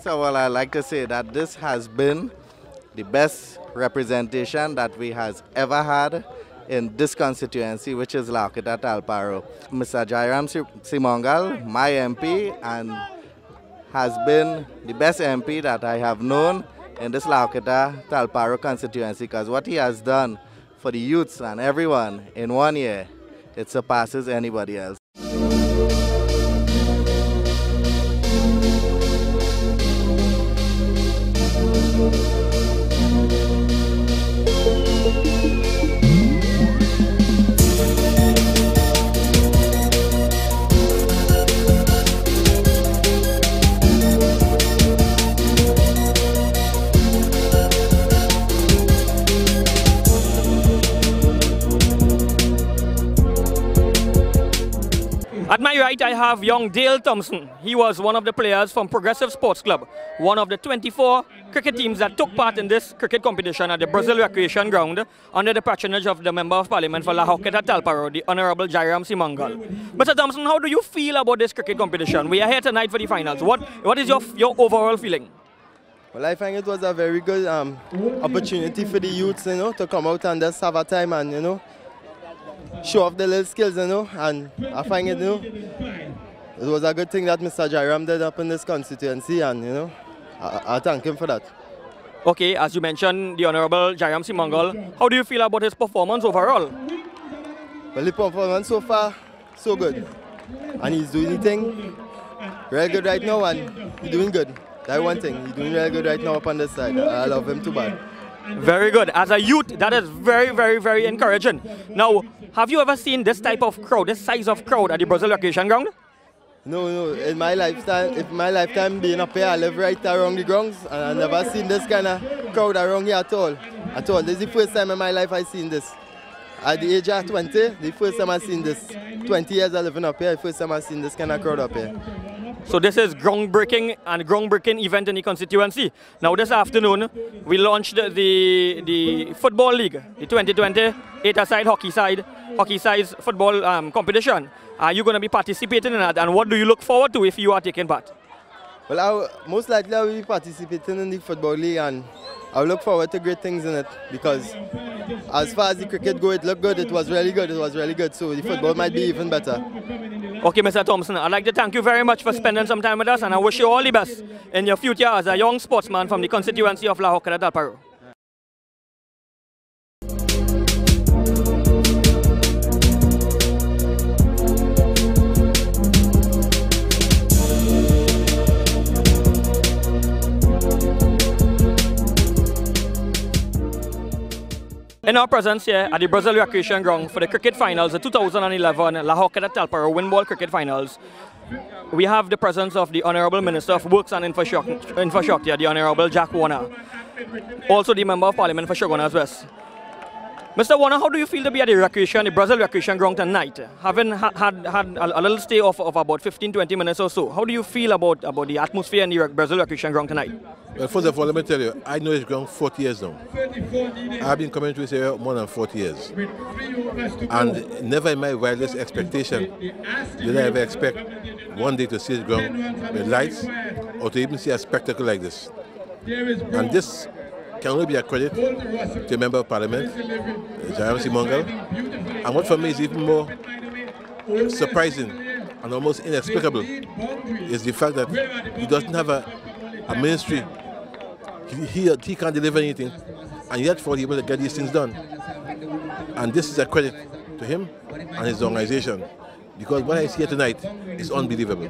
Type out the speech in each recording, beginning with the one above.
First of all, I'd like to say that this has been the best representation that we has ever had in this constituency, which is Horquetta Talparo. Mr. Jairam Seemungal, my MP, and has been the best MP that I have known in this Horquetta Talparo constituency, because what he has done for the youths and everyone in 1 year, it surpasses anybody else. At my right, I have young Dale Thompson. He was one of the players from Progressive Sports Club, one of the 24 cricket teams that took part in this cricket competition at the Brazil Recreation Ground under the patronage of the Member of Parliament for Horquetta Talparo, the Honorable Jairam Seemungal. Mr. Thompson, how do you feel about this cricket competition? We are here tonight for the finals. What is your overall feeling? Well, I think it was a very good opportunity for the youths, to come out and just have a time and, show off their little skills, and I find it, it was a good thing that Mr. Jairam did up in this constituency, and, I thank him for that. Okay, as you mentioned, the Honorable Jairam Seemungal, how do you feel about his performance overall? Well, the performance so far, so good. And he's doing the thing real good right now, and he's doing good. That's one thing, he's doing real good right now up on this side. I love him too bad. Very good. As a youth, that is very, very, very encouraging. Now, have you ever seen this type of crowd, this size of crowd at the Brazil Recreation Ground? No. In my lifetime being up here, I live right around the grounds, and I've never seen this kind of crowd around here at all. This is the first time in my life I've seen this. At the age of 20, the first time I've seen this. 20 years of living up here, the first time I've seen this kind of crowd up here. So this is groundbreaking event in the constituency. Now this afternoon, we launched the Football League, the 2020 8-a-side hockey size football competition. Are you going to be participating in that, and what do you look forward to if you are taking part? Well, most likely I will be participating in the Football League, and I look forward to great things in it, because as far as the cricket goes, it looked good, it was really good, so the football might be even better. Okay, Mr. Thompson, I'd like to thank you very much for spending some time with us, and I wish you all the best in your future as a young sportsman from the constituency of Horquetta Talparo. In our presence here at the Brazil Recreation Ground for the cricket finals, the 2011 Horquetta Talparo Windball Cricket Finals, we have the presence of the Honorable Minister of Works and Infrastructure, the Honorable Jack Warner, also the Member of Parliament for Shogunas West. Mr. Warner, how do you feel to be at the Brazil Recreation Ground tonight? Having had a little stay of about 15-20 minutes or so, how do you feel about the atmosphere in the Brazil Recreation Ground tonight? Well, first of all, let me tell you, I know this ground 40 years now. I've been coming to this area more than 40 years. And never in my wildest expectation did I ever expect one day to see this ground with lights or to even see a spectacle like this. And this can only be a credit to a Member of Parliament, Jairam Seemungal. And what for me is even more surprising and almost inexplicable is the fact that he doesn't have a ministry. He can't deliver anything, and yet for able to get these things done. And this is a credit to him and his organization, because what I see here tonight is unbelievable.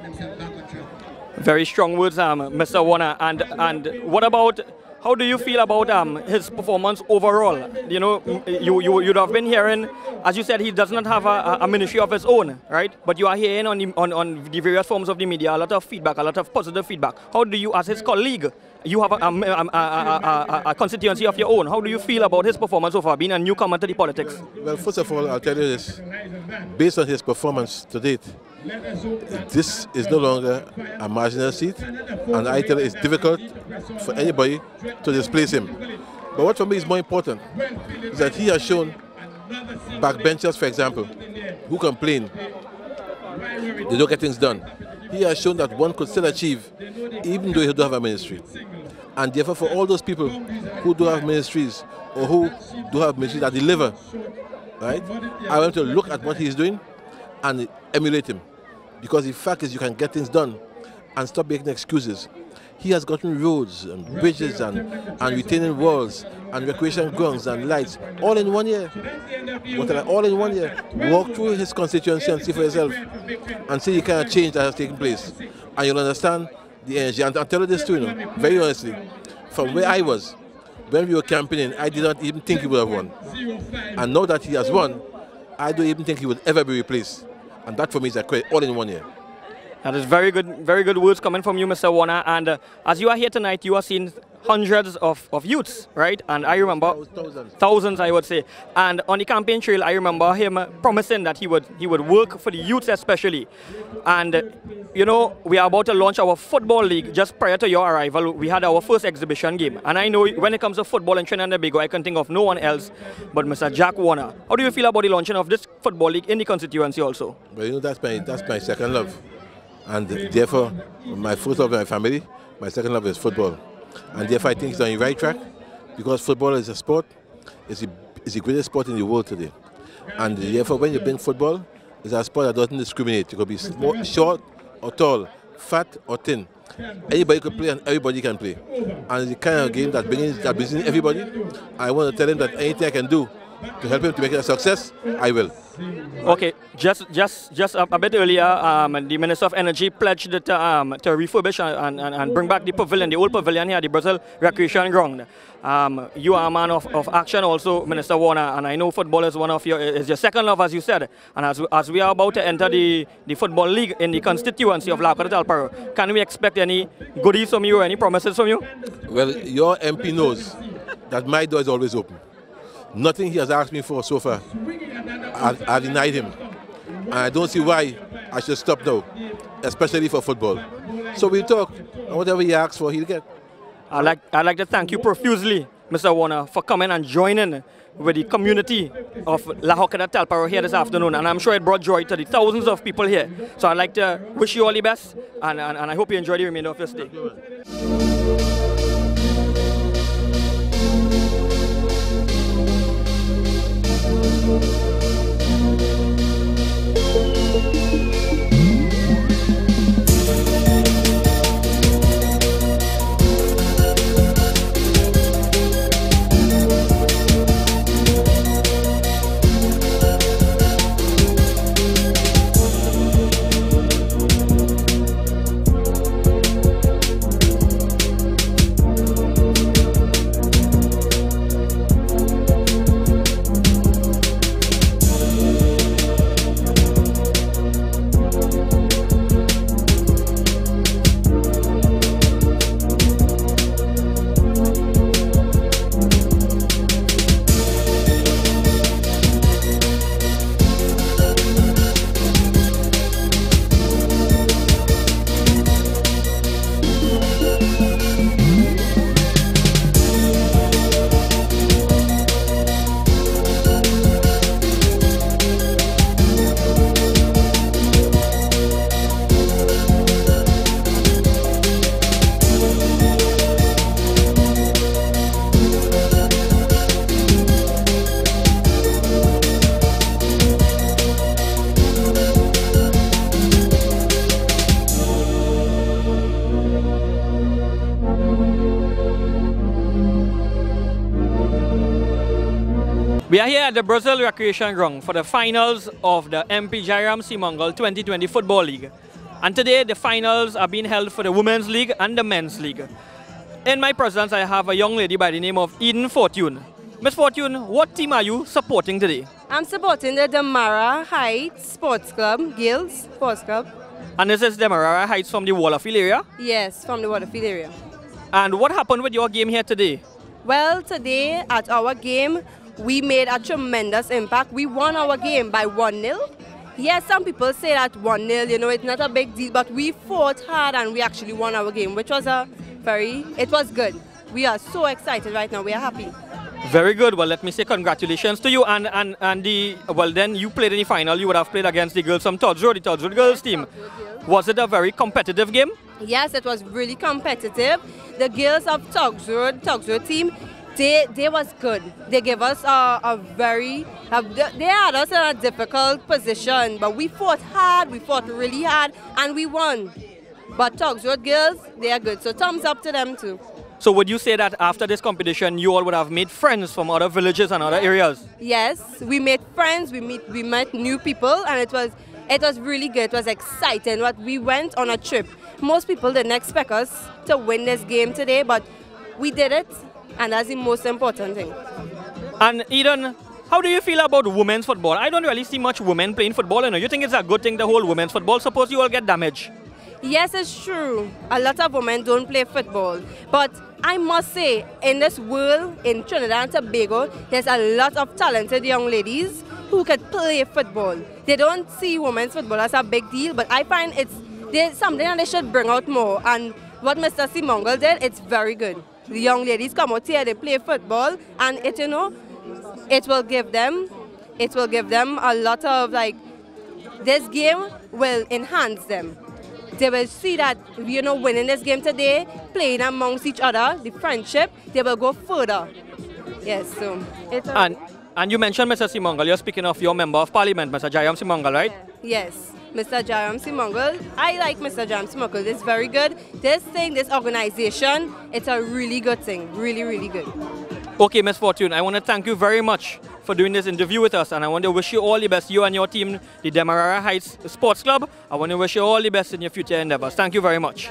Very strong words, Mr. Warner. And what about, how do you feel about his performance overall? You know, you'd have been hearing, as you said, he does not have a ministry of his own, right? But you are hearing on the various forms of the media a lot of feedback, a lot of positive feedback. How do you, as his colleague, you have a constituency of your own. How do you feel about his performance so far, being a newcomer to the politics? Well, first of all, I'll tell you this. Based on his performance to date, this is no longer a marginal seat, and I tell you it's difficult for anybody to displace him. But what for me is more important is that he has shown backbenchers, for example, who complain they don't get things done. he has shown that one could still achieve even though you don't have a ministry. And therefore for all those people who do have ministries or who do have ministries that deliver, right, I want to look at what he's doing and emulate him. Because the fact is you can get things done and stop making excuses. He has gotten roads and bridges and retaining walls and recreation grounds and lights all in 1 year. All in 1 year. Walk through his constituency and see for yourself and see the kind of change that has taken place. And you'll understand the energy. And I'll tell you this too, very honestly, from where I was, when we were campaigning, I did not even think he would have won. And now that he has won, I don't even think he would ever be replaced. And that for me is a credit, all in 1 year. That is very good words coming from you, Mr. Warner. And as you are here tonight, you are seeing hundreds of youths, right? And I remember thousands, I would say. And on the campaign trail, I remember him promising that he would work for the youths especially. And you know, we are about to launch our football league. Just prior to your arrival, we had our first exhibition game. And I know when it comes to football in Trinidad and Tobago, I can think of no one else but Mr. Jack Warner. How do you feel about the launching of this football league in the constituency also? Well, you know, that's my second love. And therefore, my first love is my family, my second love is football. And therefore I think it's on the right track because football is a sport, it's the greatest sport in the world today. And therefore when you bring football, it's a sport that doesn't discriminate. You could be short or tall, fat or thin. Anybody can play and everybody can play. And it's the kind of game that brings in everybody. I want to tell him that anything I can do to help him to make it a success, I will. Okay, just a bit earlier, the Minister of Energy pledged to refurbish and bring back the pavilion, the old pavilion here, the Brazil Recreation Ground. You are a man of action also, Minister Warner, and I know football is is your second love, as you said. And as we are about to enter the football league in the constituency of Horquetta Talparo, can we expect any goodies from you or any promises from you? Well, your MP knows that my door is always open. Nothing he has asked me for so far, I denied him. And I don't see why I should stop now, especially for football. So we'll talk, and whatever he asks for, he'll get. I'd like to thank you profusely, Mr. Warner, for coming and joining with the community of Horquetta Talparo here this afternoon. And I'm sure it brought joy to the thousands of people here. So I'd like to wish you all the best, and I hope you enjoy the remainder of your stay. We are here at the Brazil Recreation Ground for the finals of the MP Jairam Seemungal 2020 Football League. And today the finals are being held for the Women's League and the Men's League. In my presence I have a young lady by the name of Eden Fortune. Miss Fortune, what team are you supporting today? I'm supporting the Demarara Heights Sports Club, Guilds Sports Club. And this is Demarara Heights from the Waterfield area? Yes, from the Waterfield area. And what happened with your game here today? Well, today at our game, we made a tremendous impact. We won our game by 1-0. Yes, some people say that 1-0, you know, it's not a big deal, but we fought hard and we actually won our game, which was it was good. We are so excited right now. We are happy. Very good. Well, let me say congratulations to you. Well, then you played in the final. You would have played against the girls from Talparo, the Talparo girls team. Was it a very competitive game? Yes, it was really competitive. The girls of Talparo team, they was good. They gave us they had us in a difficult position, but we fought hard, we fought really hard, and we won. But Talparo girls, they are good. So thumbs up to them too. So would you say that after this competition, you all would have made friends from other villages and other areas? Yes, we made friends, we met new people, and it was really good. It was exciting. We went on a trip. Most people didn't expect us to win this game today, but we did it, and that's the most important thing. And Eden, how do you feel about women's football? I don't really see much women playing football. You think it's a good thing, the whole women's football? Suppose you all get damaged. Yes, it's true. A lot of women don't play football. But I must say, in this world, in Trinidad and Tobago, there's a lot of talented young ladies who could play football. They don't see women's football as a big deal, but I find it's something that they should bring out more. And what Mr. Seemungal did, it's very good. The young ladies come out here, they play football, and it will give them a lot of, this game will enhance them. They will see that, winning this game today, playing amongst each other, the friendship, they will go further. Yes, so it's and you mentioned Mr. Seemungal. You're speaking of your member of parliament, Mr. Jairam Seemungal, right? Yes, Mr. Jairam Seemungal. I like Mr. Jairam Seemungal. It's very good. This organization, it's a really good thing. Really, really good. Okay, Ms. Fortune, I want to thank you very much for doing this interview with us, and I want to wish you all the best, you and your team, the Demerara Heights Sports Club. I want to wish you all the best in your future endeavors. Thank you very much.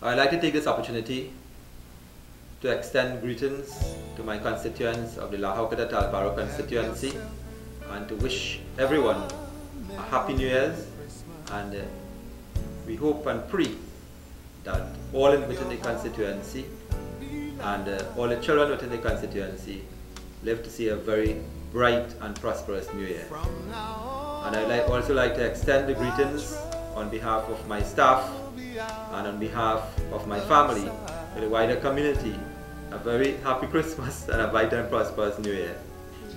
I'd like to take this opportunity to extend greetings to my constituents of the Horquetta Talparo constituency and to wish everyone a Happy New Year's, and we hope and pray that all within the constituency and all the children within the constituency live to see a very bright and prosperous New Year. And I'd also like to extend the greetings on behalf of my staff and on behalf of my family to the wider community. A very happy Christmas and a bright and prosperous New Year.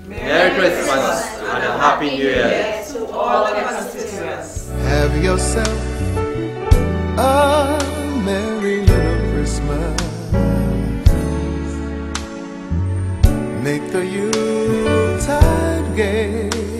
Merry Christmas and a Happy New Year to all the constituents. Have yourself a merry little Christmas. make the Yuletide gay.